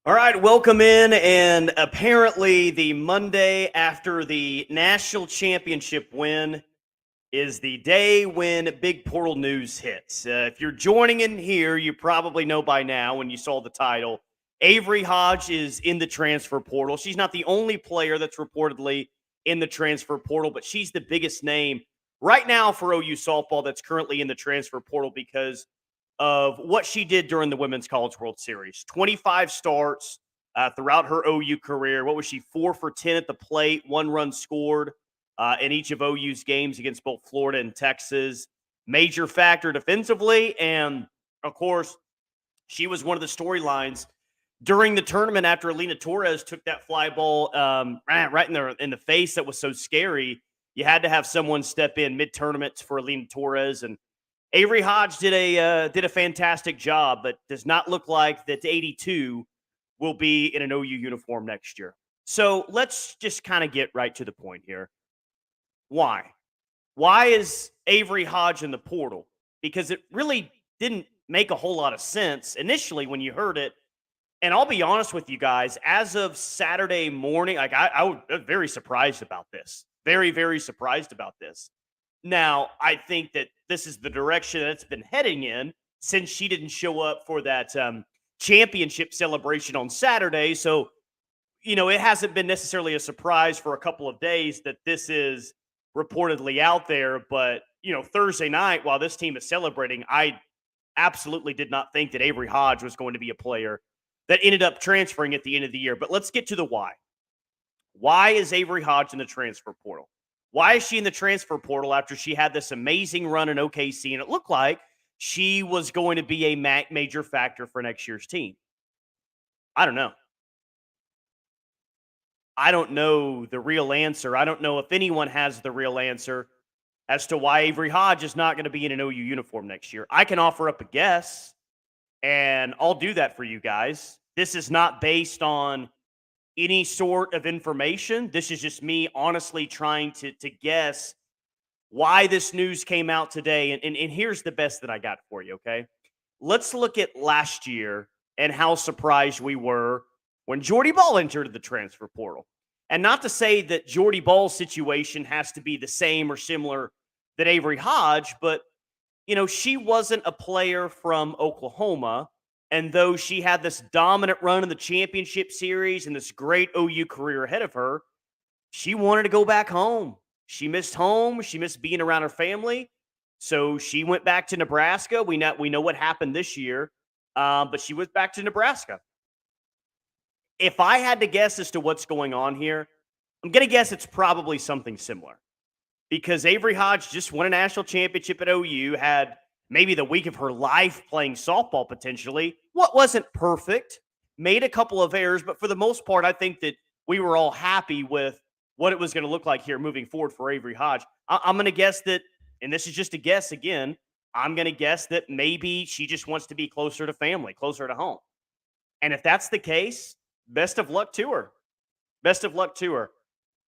All right, welcome in. And apparently, the Monday after the national championship win is the day when big portal news hits. If you're joining in here, you probably know by now when you saw the title. Avery Hodge is in the transfer portal. She's not the only player that's reportedly in the transfer portal, but she's the biggest name right now for OU softball that's currently in the transfer portal because of what she did during the Women's College World Series. 25 starts throughout her OU career. What was she? 4 for 10 at the plate, 1 run scored in each of OU's games against both Florida and Texas. Major factor defensively. And of course, she was one of the storylines during the tournament after Alina Torres took that fly ball right in the face that was so scary. You had to have someone step in mid tournament for Alina Torres, and Avery Hodge did a fantastic job, but does not look like that 82 will be in an OU uniform next year. So let's just kind of get right to the point here. Why? Why is Avery Hodge in the portal? Because it really didn't make a whole lot of sense initially when you heard it. And I'll be honest with you guys, as of Saturday morning, like I was very surprised about this. Very, very surprised about this. Now, I think that this is the direction that it's been heading in since she didn't show up for that championship celebration on Saturday. So, it hasn't been necessarily a surprise for a couple of days that this is reportedly out there. But, Thursday night, while this team is celebrating, I absolutely did not think that Avery Hodge was going to be a player that ended up transferring at the end of the year. But let's get to the why. Why is Avery Hodge in the transfer portal? Why is she in the transfer portal after she had this amazing run in OKC and it looked like she was going to be a major factor for next year's team? I don't know. I don't know the real answer. I don't know if anyone has the real answer as to why Avery Hodge is not going to be in an OU uniform next year. I can offer up a guess, and I'll do that for you guys. This is not based on any sort of information. This is just me honestly trying to guess why this news came out today. And here's the best that I got for you, okay? Let's look at last year and how surprised we were when Jordy Ball entered the transfer portal. And not to say that Jordy Ball's situation has to be the same or similar that Avery Hodge, but, she wasn't a player from Oklahoma. And though she had this dominant run in the championship series and this great OU career ahead of her, she wanted to go back home. She missed home. She missed being around her family. So she went back to Nebraska. We know what happened this year, but she went back to Nebraska. If I had to guess as to what's going on here, I'm going to guess it's probably something similar because Avery Hodge just won a national championship at OU, had maybe the week of her life playing softball potentially. What wasn't perfect, made a couple of errors, but for the most part, I think that we were all happy with what it was going to look like here moving forward for Avery Hodge. I'm going to guess that, and this is just a guess again, I'm going to guess that maybe she just wants to be closer to family, closer to home. And if that's the case, best of luck to her. Best of luck to her.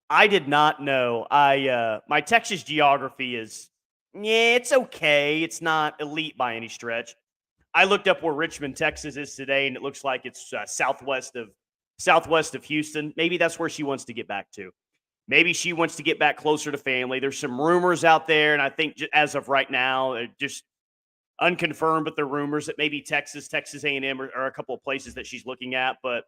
I did not know. My Texas geography is, it's okay. It's not elite by any stretch. I looked up where Richmond, Texas is today, and it looks like it's southwest of Houston. Maybe that's where she wants to get back to. Maybe she wants to get back closer to family. There's some rumors out there, and I think as of right now, just unconfirmed, but the rumors that maybe Texas A&M are a couple of places that she's looking at. But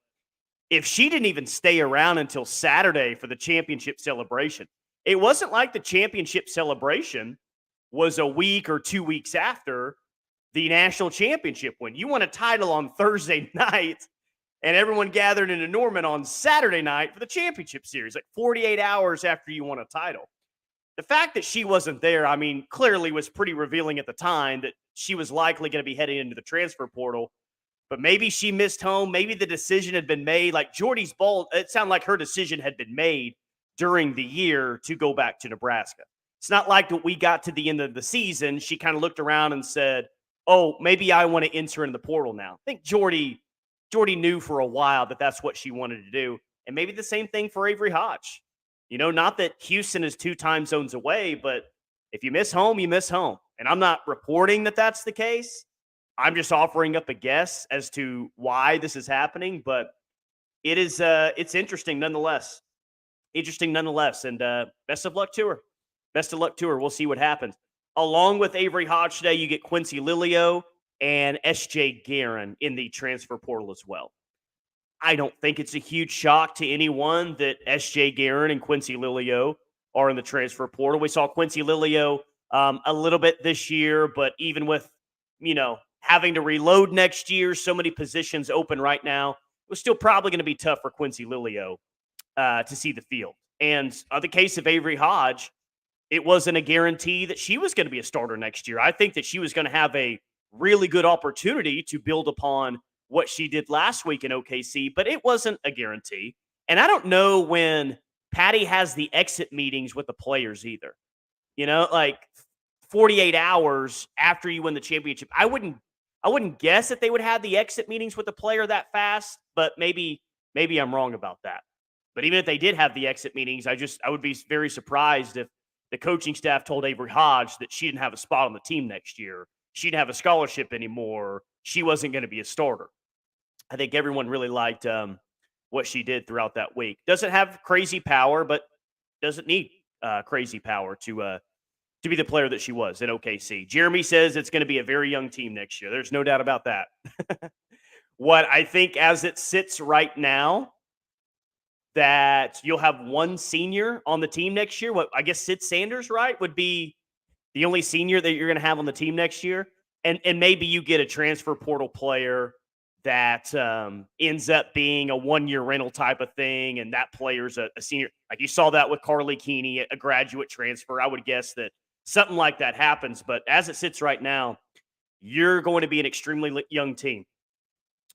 if she didn't even stay around until Saturday for the championship celebration, it wasn't like the championship celebration was a week or 2 weeks after the national championship win. You won a title on Thursday night, and everyone gathered in Norman on Saturday night for the championship series, like 48 hours after you won a title. The fact that she wasn't there, clearly was pretty revealing at the time that she was likely going to be heading into the transfer portal. But maybe she missed home. Maybe the decision had been made. Like Jordy's ball, it sounded like her decision had been made during the year to go back to Nebraska. It's not like that we got to the end of the season. She kind of looked around and said, oh, maybe I want to enter in the portal now. I think Jordy knew for a while that that's what she wanted to do. And maybe the same thing for Avery Hodge. Not that Houston is 2 time zones away, but if you miss home, you miss home. And I'm not reporting that that's the case, I'm just offering up a guess as to why this is happening, but it's interesting nonetheless. Interesting nonetheless. And best of luck to her. Best of luck to her. We'll see what happens. Along with Avery Hodge today, you get Quincy Lilio and SJ Guerin in the transfer portal as well. I don't think it's a huge shock to anyone that SJ Guerin and Quincy Lilio are in the transfer portal. We saw Quincy Lilio a little bit this year, but even with, having to reload next year, so many positions open right now, it was still probably going to be tough for Quincy Lilio to see the field. And on the case of Avery Hodge, it wasn't a guarantee that she was going to be a starter next year. I think that she was going to have a really good opportunity to build upon what she did last week in OKC, but it wasn't a guarantee. And I don't know when Patty has the exit meetings with the players either. Like 48 hours after you win the championship. I wouldn't guess that they would have the exit meetings with the player that fast, but maybe I'm wrong about that. But even if they did have the exit meetings, I would be very surprised if the coaching staff told Avery Hodge that she didn't have a spot on the team next year. She didn't have a scholarship anymore. She wasn't going to be a starter. I think everyone really liked what she did throughout that week. Doesn't have crazy power, but doesn't need crazy power to be the player that she was in OKC. Jeremy says it's going to be a very young team next year. There's no doubt about that. What I think as it sits right now, that you'll have one senior on the team next year. What I guess Sid Sanders, right, would be the only senior that you're going to have on the team next year. And maybe you get a transfer portal player that ends up being a one-year rental type of thing, and that player's a senior. Like you saw that with Carly Keeney, a graduate transfer. I would guess that something like that happens. But as it sits right now, you're going to be an extremely young team.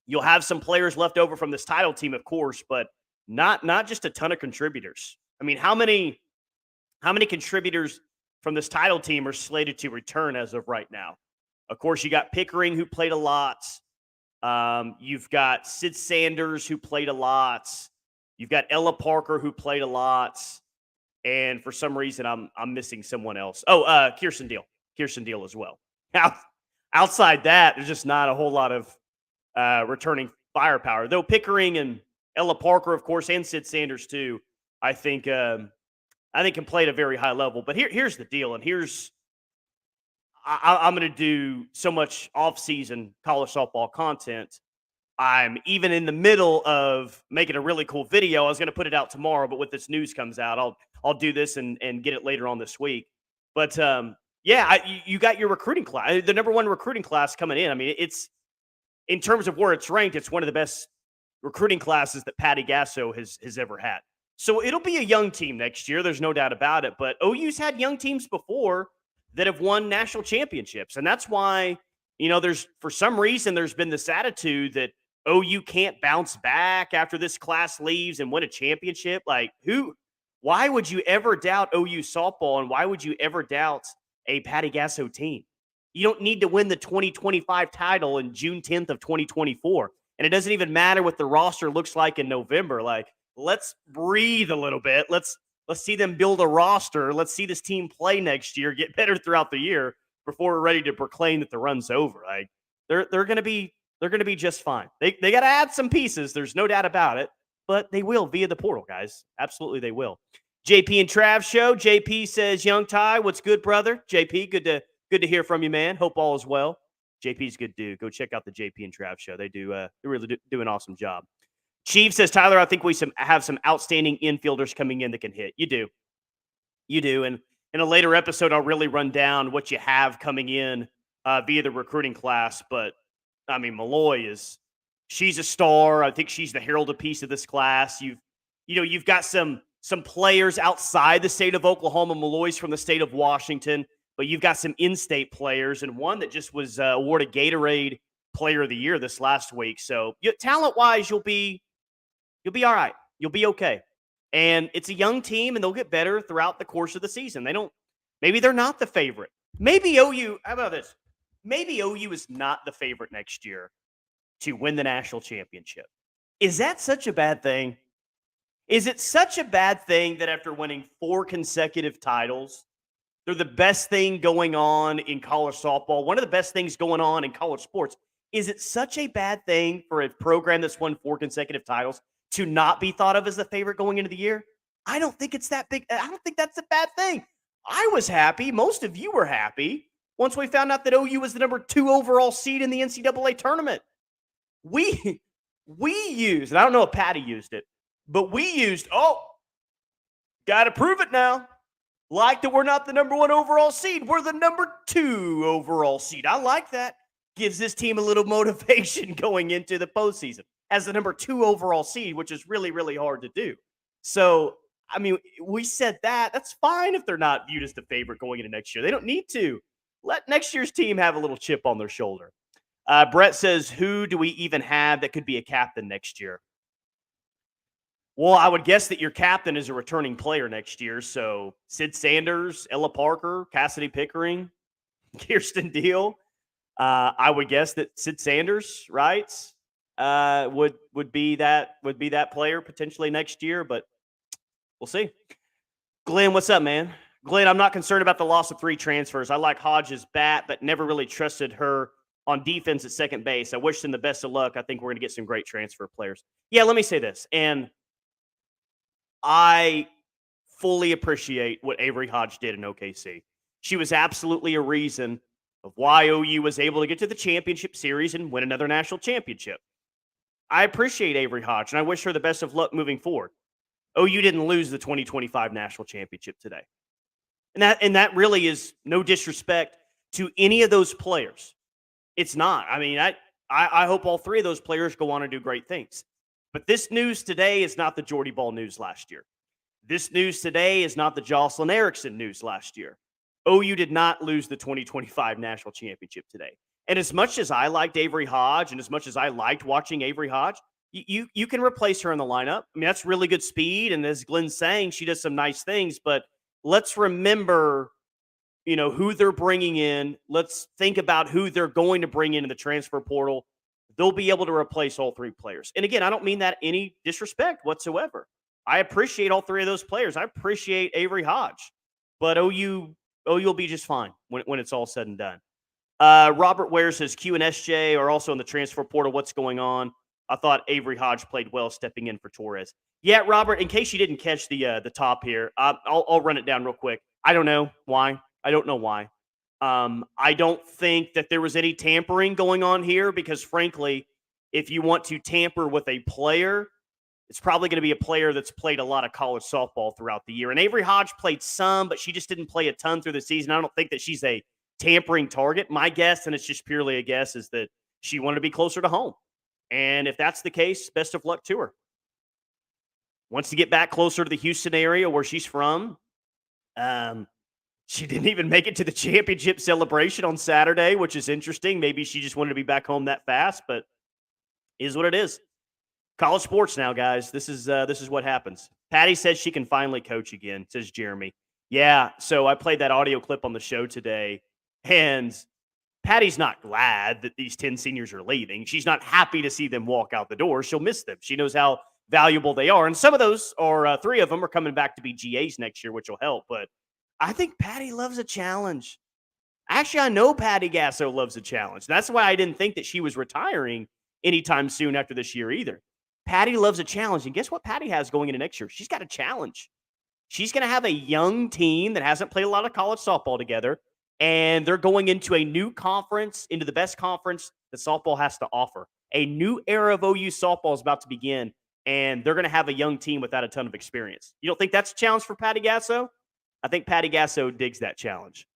You'll have some players left over from this title team, of course, but not just a ton of contributors. I mean, how many contributors from this title team are slated to return as of right now? Of course, you got Pickering, who played a lot. You've got Sid Sanders, who played a lot. You've got Ella Parker, who played a lot. And for some reason, I'm missing someone else. Oh, Kirsten Deal as well. Now, outside that, there's just not a whole lot of returning firepower. Though Pickering and Ella Parker, of course, and Sid Sanders too, I think can play at a very high level. But here's the deal, and I'm going to do so much off-season college softball content. I'm even in the middle of making a really cool video. I was going to put it out tomorrow, but with this news comes out, I'll do this and get it later on this week. But you got your recruiting class, the number one recruiting class coming in. I mean, it's in terms of where it's ranked, it's one of the best recruiting classes that Patty Gasso has ever had. So it'll be a young team next year. There's no doubt about it. But OU's had young teams before that have won national championships. And that's why, for some reason, there's been this attitude that OU can't bounce back after this class leaves and win a championship. Like, why would you ever doubt OU softball? And why would you ever doubt a Patty Gasso team? You don't need to win the 2025 title in June 10th of 2024. And it doesn't even matter what the roster looks like in November. Like, let's breathe a little bit. Let's see them build a roster. Let's see this team play next year, get better throughout the year before we're ready to proclaim that the run's over. Like, they're going to be just fine. They got to add some pieces. There's no doubt about it, but they will via the portal, guys. Absolutely, they will. JP and Trav show. JP says, "Young Ty, what's good, brother?" JP, good to hear from you, man. Hope all is well. JP's good dude. Go check out the JP and Trav show. They really do an awesome job. Chief says, "Tyler, I think we have some outstanding infielders coming in that can hit." You do. And in a later episode, I'll really run down what you have coming in via the recruiting class. But I mean, Malloy she's a star. I think she's the heralded piece of this class. You've got some players outside the state of Oklahoma. Malloy's from the state of Washington, but you've got some in-state players, and one that just was awarded Gatorade Player of the Year this last week. So talent-wise, you'll be all right. You'll be okay. And it's a young team, and they'll get better throughout the course of the season. Maybe they're not the favorite. Maybe OU, how about this? Maybe OU is not the favorite next year to win the national championship. Is that such a bad thing? Is it such a bad thing that after winning 4 consecutive titles, They're the best thing going on in college softball. One of the best things going on in college sports. Is it such a bad thing for a program that's won 4 consecutive titles to not be thought of as the favorite going into the year? I don't think it's that big. I don't think that's a bad thing. I was happy. Most of you were happy once we found out that OU was the number 2 overall seed in the NCAA tournament. We used, and I don't know if Patty used it, but we used, got to prove it now. Like that we're not the number 1 overall seed. We're the number 2 overall seed. I like that. Gives this team a little motivation going into the postseason as the number 2 overall seed, which is really, really hard to do. So, I mean, we said that. That's fine if they're not viewed as the favorite going into next year. They don't need to. Let next year's team have a little chip on their shoulder. Brett says, who do we even have that could be a captain next year? Well, I would guess that your captain is a returning player next year. So Sid Sanders, Ella Parker, Cassidy Pickering, Kirsten Deal. I would guess that Sid Sanders, right, would be that player potentially next year, but we'll see. Glenn, what's up, man? Glenn, I'm not concerned about the loss of 3 transfers. I like Hodge's bat, but never really trusted her on defense at second base. I wish them the best of luck. I think we're going to get some great transfer players. Yeah, let me say this, and I fully appreciate what Avery Hodge did in OKC. She was absolutely a reason of why OU was able to get to the championship series and win another national championship. I appreciate Avery Hodge, and I wish her the best of luck moving forward. OU didn't lose the 2025 national championship today. And that really is no disrespect to any of those players. It's not. I mean, I hope all 3 of those players go on and do great things. But this news today is not the Jordy Ball news last year. This news today is not the Jocelyn Erickson news last year. OU did not lose the 2025 national championship today. And as much as I liked Avery Hodge and as much as I liked watching Avery Hodge, you can replace her in the lineup. I mean, that's really good speed. And as Glenn's saying, she does some nice things. But let's remember, who they're bringing in. Let's think about who they're going to bring into the transfer portal. They'll be able to replace all 3 players. And again, I don't mean that any disrespect whatsoever. I appreciate all 3 of those players. I appreciate Avery Hodge. But OU will be just fine when it's all said and done. Robert Ware says Q and SJ are also in the transfer portal. What's going on? I thought Avery Hodge played well stepping in for Torres. Yeah, Robert, in case you didn't catch the top here, I'll run it down real quick. I don't know why. I don't know why. I don't think that there was any tampering going on here because, frankly, if you want to tamper with a player, it's probably going to be a player that's played a lot of college softball throughout the year. And Avery Hodge played some, but she just didn't play a ton through the season. I don't think that she's a tampering target. My guess, and it's just purely a guess, is that she wanted to be closer to home. And if that's the case, best of luck to her. Wants to get back closer to the Houston area where she's from. She didn't even make it to the championship celebration on Saturday, which is interesting. Maybe she just wanted to be back home that fast, but is what it is. College sports now, guys. This is what happens. Patty says she can finally coach again, says Jeremy. Yeah, so I played that audio clip on the show today, and Patty's not glad that these 10 seniors are leaving. She's not happy to see them walk out the door. She'll miss them. She knows how valuable they are, and some of those, or 3 of them, are coming back to be GAs next year, which will help, but I think Patty loves a challenge. Actually, I know Patty Gasso loves a challenge. That's why I didn't think that she was retiring anytime soon after this year either. Patty loves a challenge. And guess what Patty has going into next year? She's got a challenge. She's going to have a young team that hasn't played a lot of college softball together, and they're going into a new conference, into the best conference that softball has to offer. A new era of OU softball is about to begin, and they're going to have a young team without a ton of experience. You don't think that's a challenge for Patty Gasso? I think Patty Gasso digs that challenge.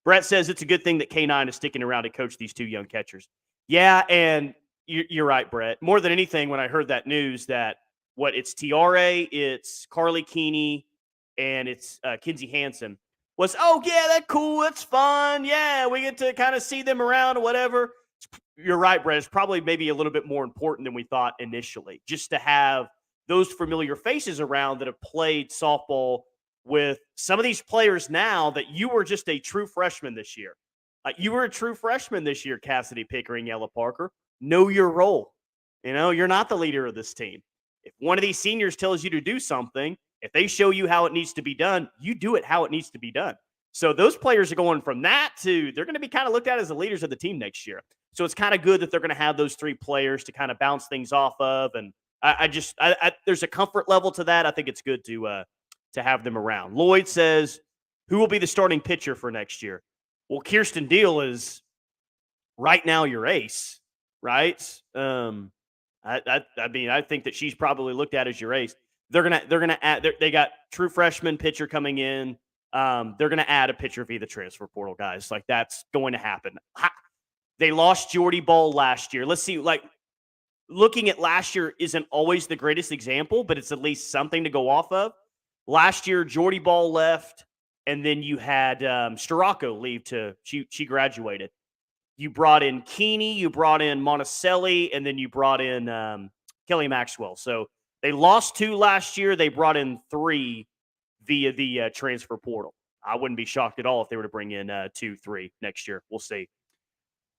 Brett says it's a good thing that K9 is sticking around to coach these 2 young catchers. Yeah, and you're right, Brett. More than anything, when I heard that news that it's Tiare, it's Carly Keeney, and it's Kinsey Hansen, was, that's cool, that's fun. Yeah, we get to kind of see them around or whatever. You're right, Brett. It's probably maybe a little bit more important than we thought initially, just to have those familiar faces around that have played softball with some of these players now that you were just a true freshman this year. You were a true freshman this year, Cassidy Pickering, Ella Parker. Know your role. You're not the leader of this team. If one of these seniors tells you to do something, if they show you how it needs to be done, you do it how it needs to be done. So those players are going from that to they're going to be kind of looked at as the leaders of the team next year. So it's kind of good that they're going to have those three players to kind of bounce things off of. And there's a comfort level to that. I think it's good to have them around. Lloyd says, who will be the starting pitcher for next year? Well, Kirsten Deal is right now your ace, right? I think that she's probably looked at as your ace. They're gonna add. They got true freshman pitcher coming in. They're gonna add a pitcher via the transfer portal, guys. Like that's going to happen. They lost Jordy Ball last year. Let's see. Like looking at last year isn't always the greatest example, but it's at least something to go off of. Last year, Jordy Ball left, and then you had Starocco leave she graduated. You brought in Keeney, you brought in Monticelli, and then you brought in Kelly Maxwell. So they lost 2 last year. They brought in 3 via the transfer portal. I wouldn't be shocked at all if they were to bring in 2, 3 next year. We'll see.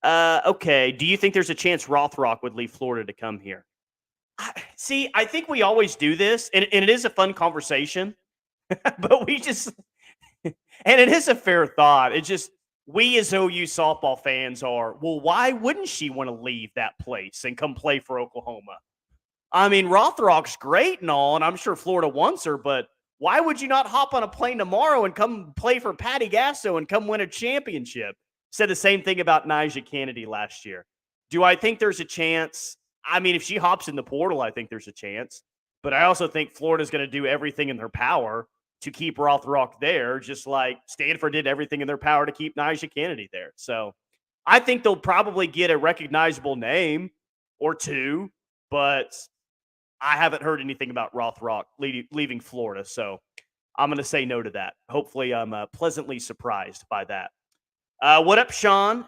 Okay. Do you think there's a chance Rothrock would leave Florida to come here? See, I think we always do this, and it is a fun conversation, but we just – and it is a fair thought. It's just we as OU softball fans are, well, why wouldn't she want to leave that place and come play for Oklahoma? I mean, Rothrock's great and all, and I'm sure Florida wants her, but why would you not hop on a plane tomorrow and come play for Patty Gasso and come win a championship? Said the same thing about Nyjah Kennedy last year. Do I think there's a chance? I mean, if she hops in the portal, I think there's a chance. But I also think Florida's going to do everything in their power to keep Rothrock there, just like Stanford did everything in their power to keep Nyjah Kennedy there. So I think they'll probably get a recognizable name or two, but I haven't heard anything about Rothrock leaving Florida. So I'm going to say no to that. Hopefully I'm pleasantly surprised by that. What up, Sean?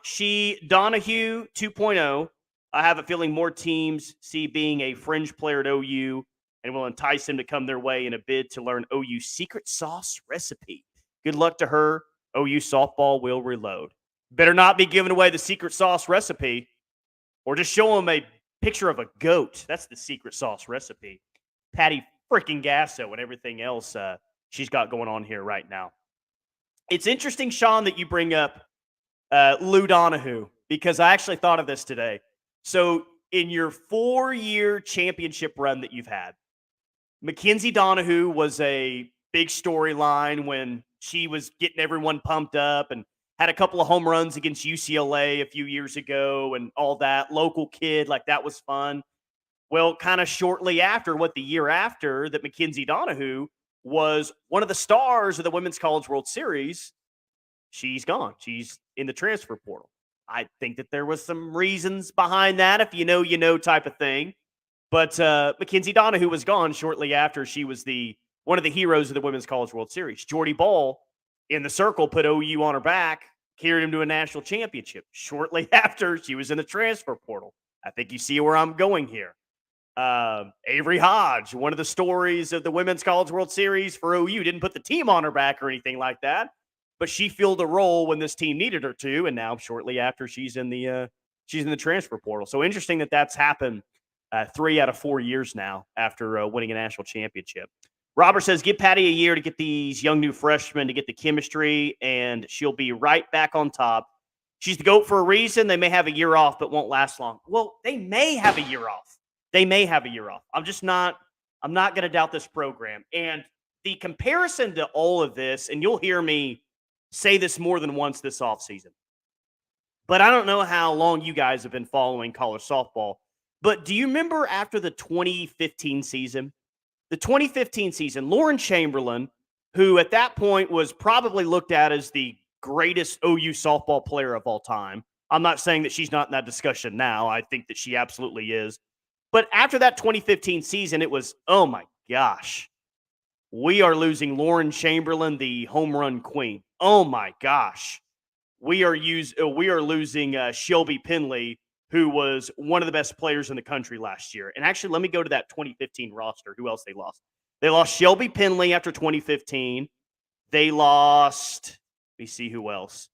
Donahue 2.0. I have a feeling more teams see being a fringe player at OU and will entice him to come their way in a bid to learn OU's secret sauce recipe. Good luck to her. OU softball will reload. Better not be giving away the secret sauce recipe or just show him a picture of a goat. That's the secret sauce recipe. Patty freaking Gasso and everything else she's got going on here right now. It's interesting, Sean, that you bring up Lou Donahue because I actually thought of this today. So in your 4-year championship run that you've had, Mackenzie Donahue was a big storyline when she was getting everyone pumped up and had a couple of home runs against UCLA a few years ago and all that. Local kid, like that was fun. Well, kind of shortly after, the year after, that Mackenzie Donahue was one of the stars of the Women's College World Series, she's gone. She's in the transfer portal. I think that there was some reasons behind that, if you know, you know type of thing. But Mackenzie Donahue was gone shortly after she was one of the heroes of the Women's College World Series. Jordy Ball in the circle put OU on her back, carried him to a national championship shortly after she was in the transfer portal. I think you see where I'm going here. Avery Hodge, one of the stories of the Women's College World Series for OU, didn't put the team on her back or anything like that, but she filled a role when this team needed her to, and now shortly after she's in the transfer portal. So interesting that that's happened 3 out of 4 years now after winning a national championship. Robert says, give Patty a year to get these young new freshmen to get the chemistry, and she'll be right back on top. She's the GOAT for a reason. They may have a year off, but won't last long. Well, they may have a year off. I'm not going to doubt this program. And the comparison to all of this, and you'll hear me say this more than once this offseason, but I don't know how long you guys have been following college softball, but do you remember after the 2015 season? The 2015 season, Lauren Chamberlain, who at that point was probably looked at as the greatest OU softball player of all time. I'm not saying that she's not in that discussion now. I think that she absolutely is. But after that 2015 season, it was, oh my gosh, we are losing Lauren Chamberlain, the home run queen. Oh my gosh, we are losing Shelby Penley, who was one of the best players in the country last year. And actually, let me go to that 2015 roster. Who else they lost? They lost Shelby Penley after 2015. They lost, let me see who else.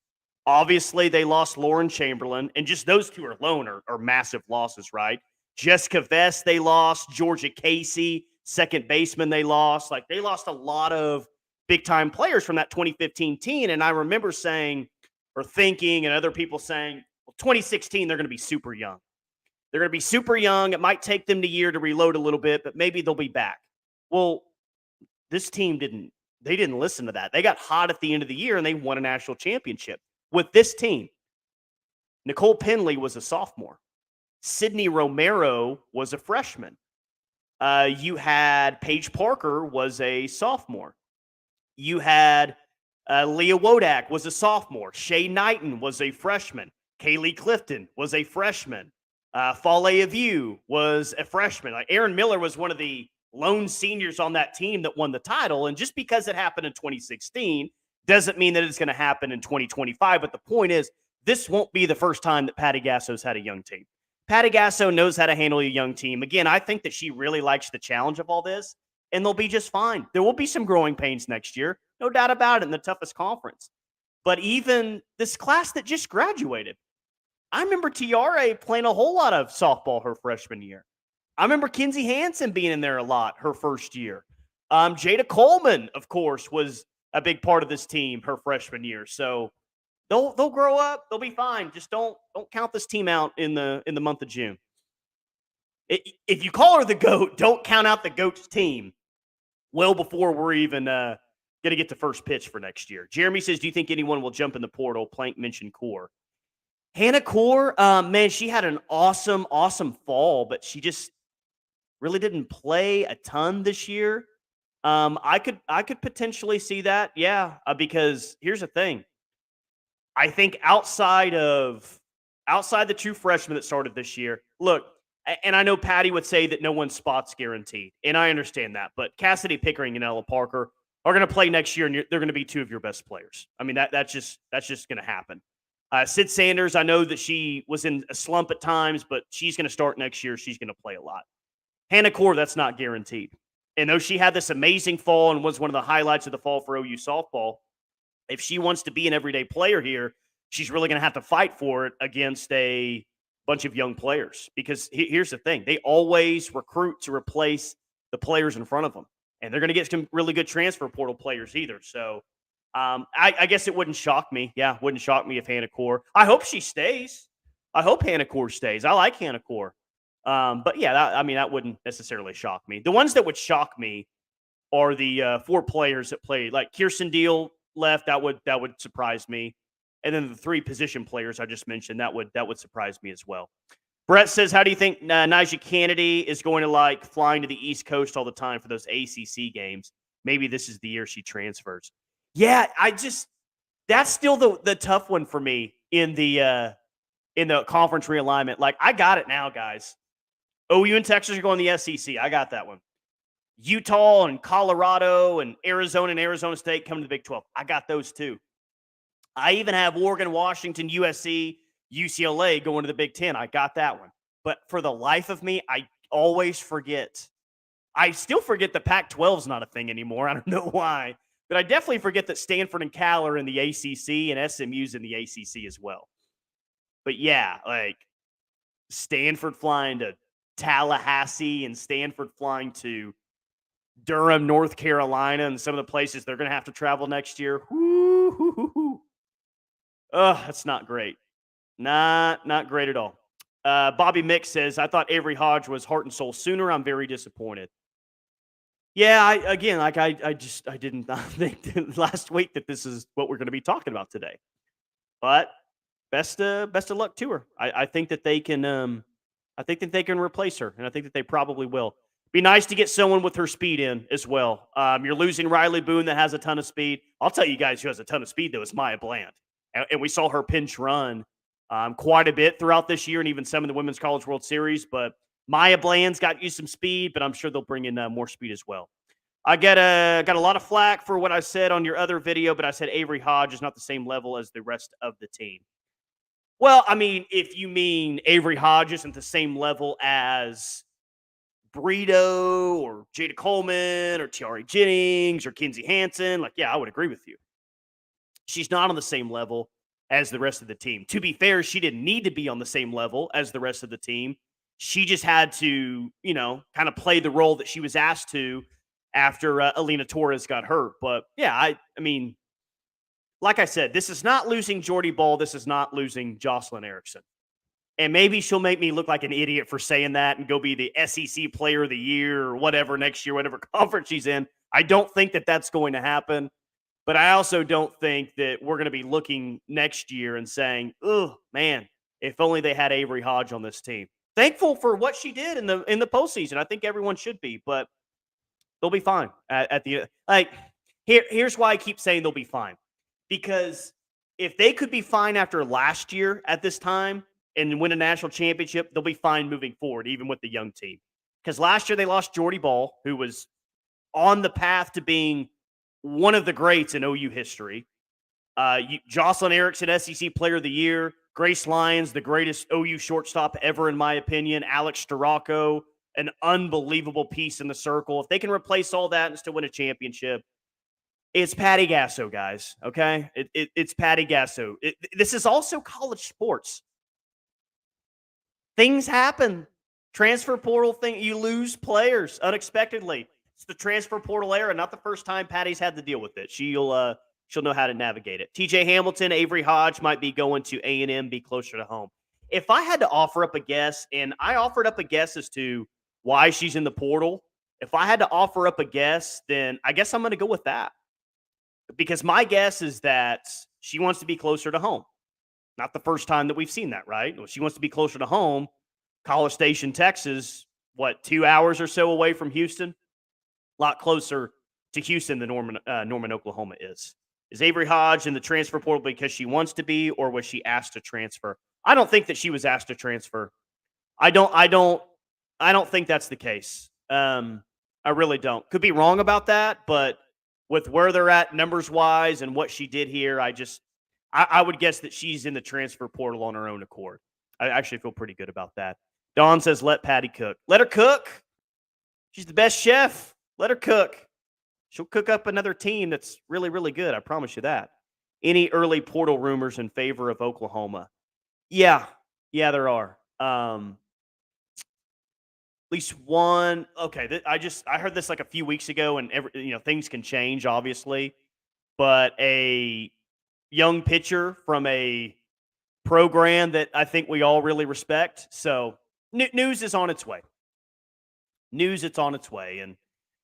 Obviously, they lost Lauren Chamberlain, and just those two alone are massive losses, right? Jessica Vest, they lost. Georgia Casey, second baseman, they lost. Like, they lost a lot of big time players from that 2015 team. And I remember saying or thinking, and other people saying, well, 2016, they're going to be super young. They're going to be super young. It might take them the year to reload a little bit, but maybe they'll be back. Well, this team didn't listen to that. They got hot at the end of the year and they won a national championship. With this team, Nicole Penley was a sophomore. Sydney Romero was a freshman. You had Paige Parker was a sophomore. You had Leah Wodak was a sophomore. Shay Knighton was a freshman. Kaylee Clifton was a freshman. Fale Aviu was a freshman. Like Aaron Miller was one of the lone seniors on that team that won the title. And just because it happened in 2016 doesn't mean that it's going to happen in 2025. But the point is, this won't be the first time that Patty Gasso's had a young team. Patty Gasso knows how to handle a young team. Again, I think that she really likes the challenge of all this, and they'll be just fine. There will be some growing pains next year, no doubt about it, in the toughest conference. But even this class that just graduated, I remember Tiare playing a whole lot of softball her freshman year. I remember Kinsey Hansen being in there a lot her first year. Jada Coleman, of course, was a big part of this team her freshman year. So they'll grow up. They'll be fine. Just don't count this team out in the month of June. If you call her the GOAT, don't count out the GOAT's team well before we're even going to get to first pitch for next year. Jeremy says, do you think anyone will jump in the portal? Plank mentioned Core. Hannah Core, man, she had an awesome fall, but she just really didn't play a ton this year. I could potentially see that, yeah, because here's the thing. I think outside the two freshmen that started this year, look, and I know Patty would say that no one's spot's guaranteed, and I understand that, but Cassidy Pickering and Ella Parker are going to play next year, and they're going to be two of your best players. I mean, that's just going to happen. Sid Sanders, I know that she was in a slump at times, but she's going to start next year. She's going to play a lot. Hannah Core, that's not guaranteed. And though she had this amazing fall and was one of the highlights of the fall for OU softball, if she wants to be an everyday player here, she's really going to have to fight for it against a bunch of young players. Because here's the thing. They always recruit to replace the players in front of them. And they're going to get some really good transfer portal players either. So I guess it wouldn't shock me. Yeah, wouldn't shock me if Hannah Core. I hope she stays. I hope Hannah Core stays. I like Hannah Core. But yeah, that wouldn't necessarily shock me. The ones that would shock me are the four players that played. Like Kirsten Deal left, that would surprise me. And then the three position players I just mentioned, that would surprise me as well. Brett says, how do you think Nyjah Kennedy is going to like flying to the East Coast all the time for those ACC games? Maybe this is the year she transfers. Yeah, that's still the tough one for me in the conference realignment. Like, I got it now, guys. OU and Texas are going to the SEC. I got that one. Utah and Colorado and Arizona State coming to the Big 12. I got those too. I even have Oregon, Washington, USC, UCLA going to the Big 10. I got that one. But for the life of me, I always forget. I still forget the Pac-12 is not a thing anymore. I don't know why. But I definitely forget that Stanford and Cal are in the ACC and SMU's in the ACC as well. But yeah, like Stanford flying to Tallahassee and Stanford flying to Durham, North Carolina, and some of the places they're going to have to travel next year. Oh, that's not great. Not great at all. Bobby Mick says, I thought Avery Hodge was heart and soul Sooner. I'm very disappointed. Yeah, I didn't think last week that this is what we're going to be talking about today. But best of luck to her. I think that they can replace her, and I think that they probably will. Be nice to get someone with her speed in as well. You're losing Riley Boone that has a ton of speed. I'll tell you guys who has a ton of speed though is Maya Bland, and we saw her pinch run quite a bit throughout this year, and even some of the Women's College World Series. But Maya Bland's got you some speed, but I'm sure they'll bring in more speed as well. I got a lot of flack for what I said on your other video, but I said Avery Hodge is not the same level as the rest of the team. Well, I mean, if you mean Avery Hodge isn't the same level as Brito or Jada Coleman or Tiare Jennings or Kinsey Hansen, like, yeah, I would agree with you. She's not on the same level as the rest of the team. To be fair, she didn't need to be on the same level as the rest of the team. She just had to, kind of play the role that she was asked to after Alina Torres got hurt. But yeah, I mean, like I said, this is not losing Jordy Ball. This is not losing Jocelyn Erickson. And maybe she'll make me look like an idiot for saying that and go be the SEC Player of the Year or whatever next year, whatever conference she's in. I don't think that that's going to happen. But I also don't think that we're going to be looking next year and saying, "Oh man, if only they had Avery Hodge on this team." Thankful for what she did in the postseason. I think everyone should be, but they'll be fine at the like. Here's why I keep saying they'll be fine, because if they could be fine after last year at this time and win a national championship, they'll be fine moving forward, even with the young team. Because last year they lost Jordy Ball, who was on the path to being one of the greats in OU history. Jocelyn Erickson, SEC Player of the Year. Grace Lyons, the greatest OU shortstop ever, in my opinion. Alex Storako, an unbelievable piece in the circle. If they can replace all that and still win a championship, it's Patty Gasso, guys, okay? It's Patty Gasso. This is also college sports. Things happen. Transfer portal thing, you lose players unexpectedly. It's the transfer portal era, not the first time Patty's had to deal with it. She'll know how to navigate it. TJ Hamilton, Avery Hodge might be going to A&M, be closer to home. If I had to offer up a guess, and I offered up a guess as to why she's in the portal, if I had to offer up a guess, then I guess I'm going to go with that. Because my guess is that she wants to be closer to home. Not the first time that we've seen that, right? Well, she wants to be closer to home. College Station, Texas, 2 hours or so away from Houston? A lot closer to Houston than Norman, Oklahoma is. Is Avery Hodge in the transfer portal because she wants to be, or was she asked to transfer? I don't think that she was asked to transfer. I don't think that's the case. I really don't. Could be wrong about that, but with where they're at numbers-wise and what she did here, I would guess that she's in the transfer portal on her own accord. I actually feel pretty good about that. Dawn says, let Patty cook. Let her cook. She's the best chef. Let her cook. She'll cook up another team that's really, really good. I promise you that. Any early portal rumors in favor of Oklahoma? Yeah, there are. At least one. Okay, I heard this like a few weeks ago, and things can change, obviously. But a young pitcher from a program that I think we all really respect. So news is on its way. It's on its way, and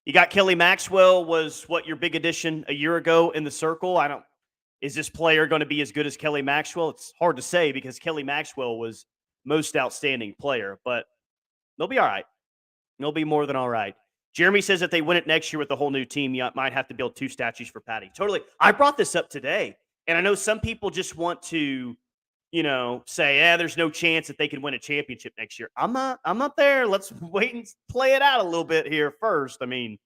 you got Kelly Maxwell was your big addition a year ago in the circle. Is this player going to be as good as Kelly Maxwell? It's hard to say because Kelly Maxwell was most outstanding player, but they'll be all right. They'll be more than all right. Jeremy says if they win it next year with the whole new team, you might have to build 2 statues for Patty. Totally. I brought this up today, and I know some people just want to, say, there's no chance that they can win a championship next year. I'm not there. Let's wait and play it out a little bit here first. I mean,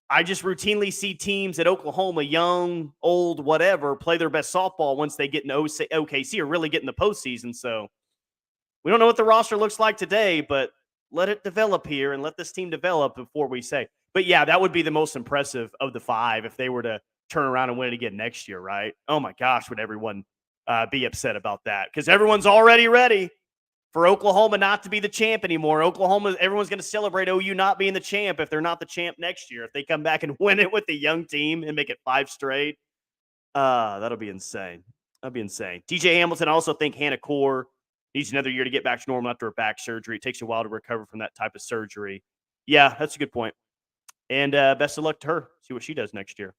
I just routinely see teams at Oklahoma, young, old, whatever, play their best softball once they get in OKC or really get in the postseason. So we don't know what the roster looks like today, but let it develop here and let this team develop before we say. But yeah, that would be the most impressive of the 5 if they were to turn around and win it again next year, right? Oh my gosh, would everyone be upset about that? Because everyone's already ready for Oklahoma not to be the champ anymore. Everyone's going to celebrate OU not being the champ if they're not the champ next year. If they come back and win it with the young team and make it 5 straight, that'll be insane. That'll be insane. TJ Hamilton, I also think Hannah Core needs another year to get back to normal after her back surgery. It takes a while to recover from that type of surgery. Yeah, that's a good point. And best of luck to her. See what she does next year.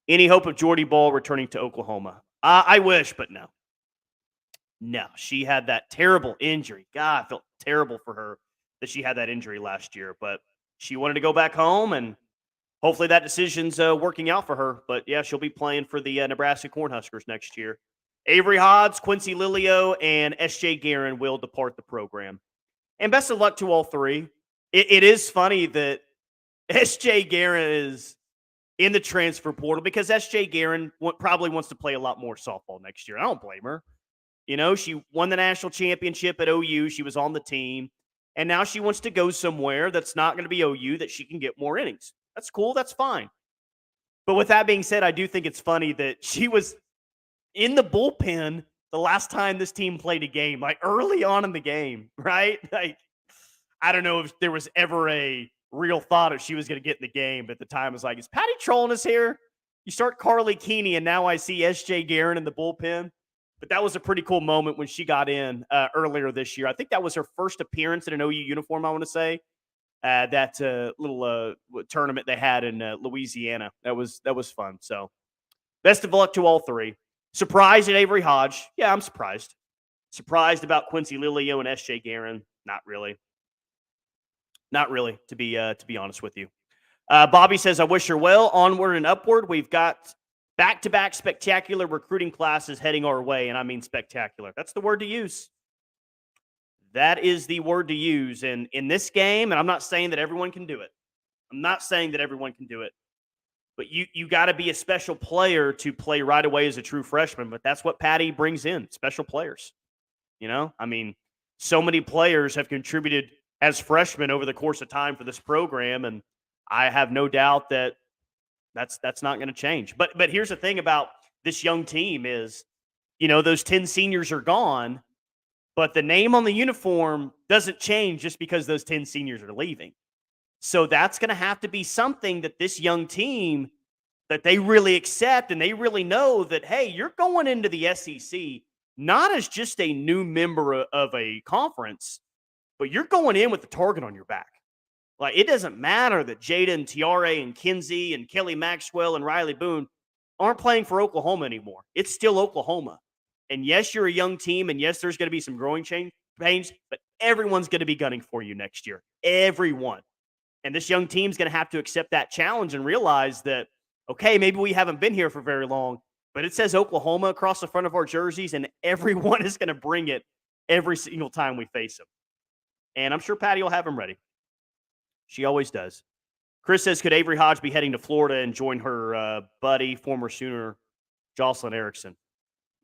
Any hope of Jordy Ball returning to Oklahoma? I wish, but no. No, she had that terrible injury. God, I felt terrible for her that she had that injury last year. But she wanted to go back home, and hopefully that decision's working out for her. But, yeah, she'll be playing for the Nebraska Cornhuskers next year. Avery Hodge, Quincy Lilio, and S.J. Guerin will depart the program. And best of luck to all 3. It is funny that S.J. Guerin is in the transfer portal because S.J. Guerin probably wants to play a lot more softball next year. I don't blame her. She won the national championship at OU. She was on the team. And now she wants to go somewhere that's not going to be OU that she can get more innings. That's cool. That's fine. But with that being said, I do think it's funny that she was in the bullpen the last time this team played a game, like early on in the game, right? Like, I don't know if there was ever a real thought if she was going to get in the game. But at the time, it was like, is Patty trolling us here? You start Carly Keeney, and now I see S.J. Guerin in the bullpen. But that was a pretty cool moment when she got in earlier this year. I think that was her first appearance in an OU uniform, I want to say. That little tournament they had in Louisiana. That was fun. So best of luck to all three. Surprised at Avery Hodge. Yeah, I'm surprised. Surprised about Quincy Lilio and S.J. Guerin. Not really. Not really, to be honest with you. Bobby says, I wish her well. Onward and upward. We've got back-to-back spectacular recruiting classes heading our way, and I mean spectacular. That's the word to use. That is the word to use. And in this game, and I'm not saying that everyone can do it. But you got to be a special player to play right away as a true freshman. But that's what Patty brings in, special players. I mean, so many players have contributed as freshmen over the course of time for this program, and I have no doubt that that's not going to change. But here's the thing about this young team is, those 10 seniors are gone, but the name on the uniform doesn't change just because those 10 seniors are leaving. So that's going to have to be something that this young team, that they really accept, and they really know that, hey, you're going into the SEC not as just a new member of a conference, but you're going in with the target on your back. Like, it doesn't matter that Jada and Tiare and Kinsey and Kelly Maxwell and Riley Boone aren't playing for Oklahoma anymore. It's still Oklahoma. And yes, you're a young team, and yes, there's going to be some growing pains, but everyone's going to be gunning for you next year. Everyone. And this young team's going to have to accept that challenge and realize that, okay, maybe we haven't been here for very long, but it says Oklahoma across the front of our jerseys, and everyone is going to bring it every single time we face them. And I'm sure Patty will have them ready. She always does. Chris says, could Avery Hodge be heading to Florida and join her buddy, former Sooner, Jocelyn Erickson?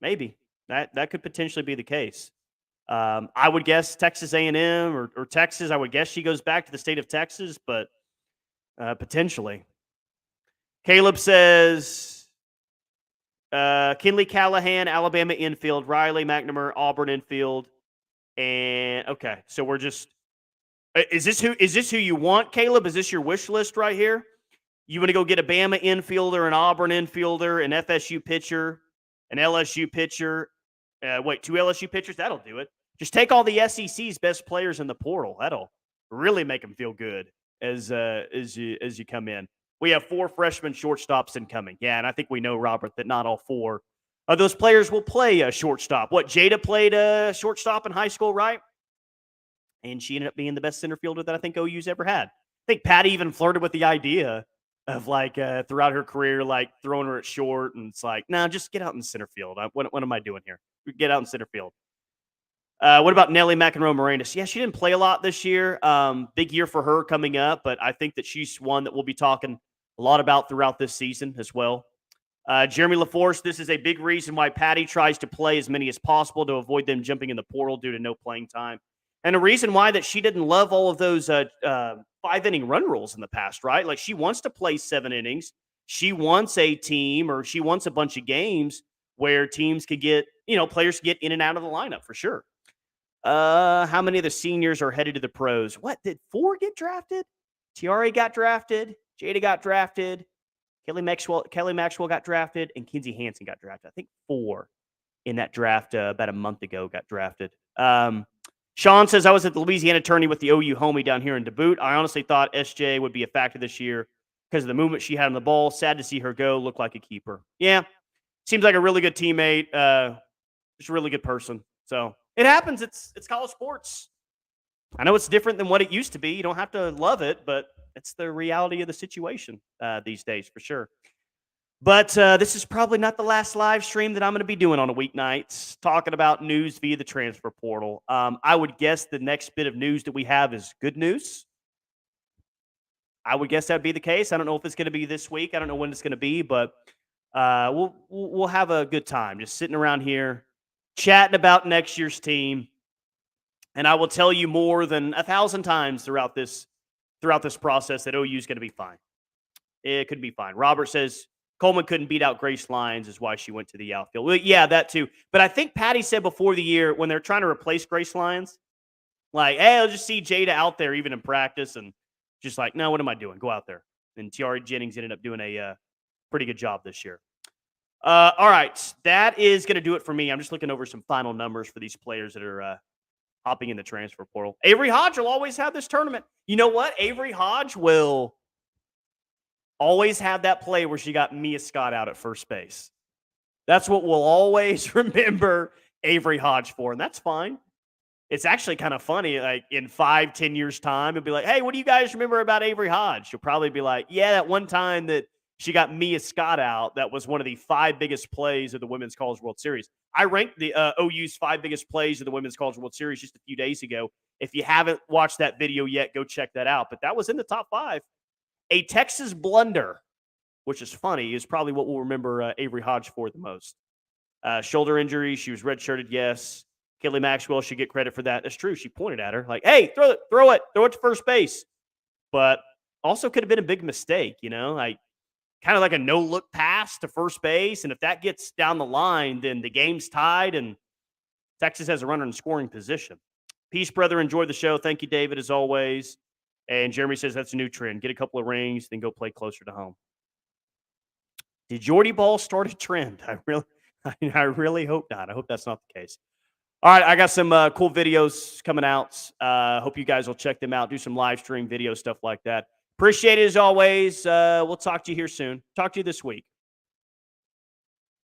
Maybe. That could potentially be the case. I would guess Texas A&M or Texas. I would guess she goes back to the state of Texas, but potentially. Caleb says, Kinley Callahan, Alabama infield, Riley McNamara, Auburn infield. And okay, so we're just is this who you want, Caleb? Is this your wish list right here? You want to go get a Bama infielder, an Auburn infielder, an FSU pitcher, an LSU pitcher. 2 LSU pitchers, that'll do it. Just take all the SEC's best players in the portal. That'll really make them feel good as you come in. We have 4 freshman shortstops incoming. Yeah, and I think we know, Robert, that not all 4 of those players will play a shortstop. Jada played a shortstop in high school, right? And she ended up being the best center fielder that I think OU's ever had. I think Patty even flirted with the idea of throughout her career, throwing her at short, and it's like, no, just get out in center field. What am I doing here? Get out in center field. What about Nelly McEnroe-Moranis? Yeah, she didn't play a lot this year. Big year for her coming up, but I think that she's one that we'll be talking a lot about throughout this season as well. Jeremy LaForce, this is a big reason why Patty tries to play as many as possible to avoid them jumping in the portal due to no playing time. And a reason why that she didn't love all of those 5-inning run rules in the past, right? Like, she wants to play 7 innings. She wants a team, or she wants a bunch of games where teams could get, players get in and out of the lineup for sure. How many of the seniors are headed to the pros? What, did 4 get drafted? Tiare got drafted. Jada got drafted. Kelly Maxwell got drafted, and Kinsey Hansen got drafted. I think 4 in that draft about a month ago got drafted. Sean says, I was at the Louisiana tourney with the OU homie down here in Dubuque. I honestly thought SJ would be a factor this year because of the movement she had on the ball. Sad to see her go. Looked like a keeper. Yeah, seems like a really good teammate. Just a really good person. So it happens. It's college sports. I know it's different than what it used to be. You don't have to love it, but it's the reality of the situation these days for sure. But this is probably not the last live stream that I'm going to be doing on a weeknight, talking about news via the transfer portal. I would guess the next bit of news that we have is good news. I would guess that would be the case. I don't know if it's going to be this week. I don't know when it's going to be, but we'll have a good time just sitting around here chatting about next year's team. And I will tell you more than 1,000 times throughout this process that OU is going to be fine. It could be fine. Robert says Coleman couldn't beat out Grace Lyons is why she went to the outfield. Well, yeah, that too. But I think Patty said before the year when they're trying to replace Grace Lyons, hey, I'll just see Jada out there even in practice, and Just like, no, what am I doing? Go out there. And Tiari Jennings ended up doing a pretty good job this year. All right, that is going to do it for me. I'm just looking over some final numbers for these players that are hopping in the transfer portal. Avery Hodge will always have this tournament. You know what? Avery Hodge will always have that play where she got Mia Scott out at first base. That's what we'll always remember Avery Hodge for, and that's fine. It's actually kind of funny. Like in 5-10 years' time, it'll be like, hey, what do you guys remember about Avery Hodge? You'll probably be like, yeah, that one time that she got Mia Scott out, that was one of the 5 biggest plays of the Women's College World Series. I ranked the OU's 5 biggest plays of the Women's College World Series just a few days ago. If you haven't watched that video yet, go check that out. But that was in the top 5. A Texas blunder, which is funny, is probably what we'll remember Avery Hodge for the most. Shoulder injury. She was redshirted, yes. Kelly Maxwell should get credit for that. That's true. She pointed at her like, hey, throw it to first base. But also could have been a big mistake, like kind of like a no-look pass to first base. And if that gets down the line, then the game's tied and Texas has a runner in scoring position. Peace, brother. Enjoy the show. Thank you, David, as always. And Jeremy says that's a new trend. Get a couple of rings, then go play closer to home. Did Jordy ball start a trend? I really hope not. I hope that's not the case. All right, I got some cool videos coming out. Hope you guys will check them out. Do some live stream video stuff like that. Appreciate it as always. We'll talk to you here soon. Talk to you this week.